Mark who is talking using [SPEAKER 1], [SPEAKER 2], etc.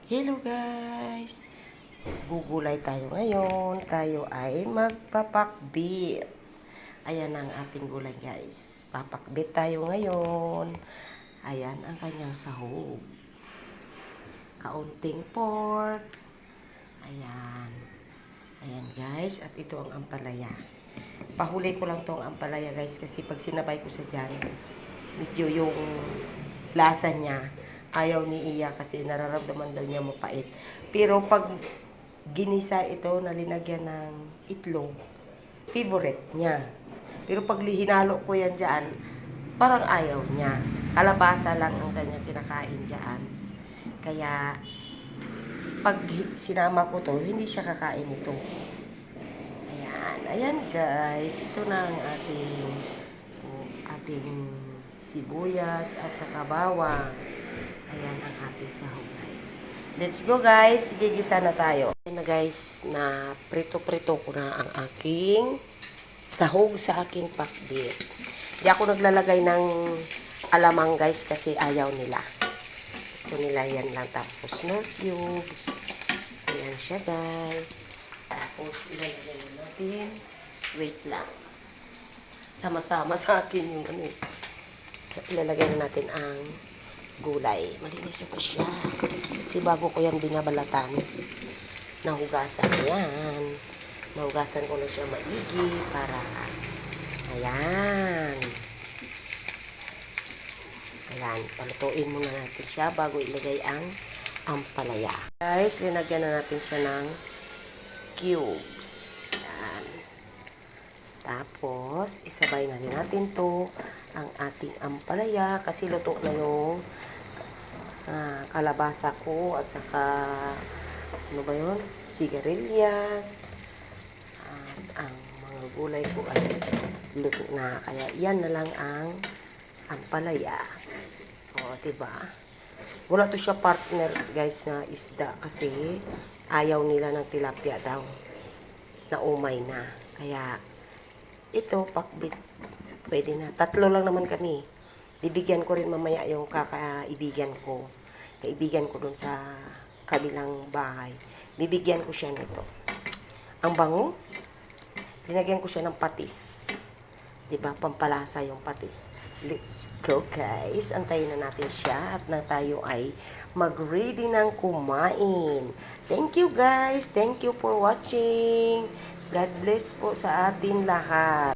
[SPEAKER 1] Hello guys! Gugulay tayo ngayon. Tayo ay magpapakbit. Ayan ang ating gulay guys. Papakbit tayo ngayon. Ayan ang kanyang sahog. Kaunting pork. Ayan. Ayan guys. At ito ang ampalaya. Pahuli ko lang tong ampalaya guys kasi pag sinabay ko sa dyan, medyo yung lasa niya ayaw ni Iya kasi nararamdaman daw niya mapait. Pero pag ginisa ito na linagyan ng itlog, favorite niya. Pero pag hinalo ko yan dyan, parang ayaw niya. Kalabasa lang ang kanya kinakain dyan. Kaya pag sinama ko to, hindi siya kakain ito. Ayan, ayan guys. Ito na ang ating sibuyas at saka bawang. Ayan ang ating sahog guys. Let's go guys. Gigisa na tayo. Ayan na guys, na prito-prito ko na ang aking sahog sa aking pakbit. Di ako naglalagay ng alamang guys kasi ayaw nila. Ito nila yan lang. Tapos no cubes. Ayan siya guys. Tapos ilalagay natin. Wait lang. Sama-sama sa akin yung ano eh. So, ilalagay na natin ang gulay. Malinis ako siya. Kasi bago ko yan binabalatan, nahugasan yan. Nahugasan ko na siya maigi para ayan. Ayan. Palutuin muna natin siya bago ilagay ang ampalaya. Guys, linagyan na natin siya ng cubes. Ayan. Tapos, isabay na rin natin to ang ating ampalaya kasi luto na yung kalabasa ko at saka ano ba yun? Sigarilyas. At ang mga gulay ko ay luto na. Kaya yan na lang ang ampalaya. O, diba? Wala to siya partners guys na isda kasi ayaw nila ng tilapia daw. Na umay na. Kaya ito, pakbit. Pwede na. 3 lang naman kami. Bibigyan ko rin mamaya yung kakaibigan ko. Kaibigan ko dun sa kabilang bahay. Bibigyan ko siya nito. Ang bango. Binagyan ko siya ng patis. Diba? Pampalasa yung patis. Let's go guys. Antayin na natin siya at na tayo ay mag-ready ng kumain. Thank you guys. Thank you for watching. God bless po sa atin lahat.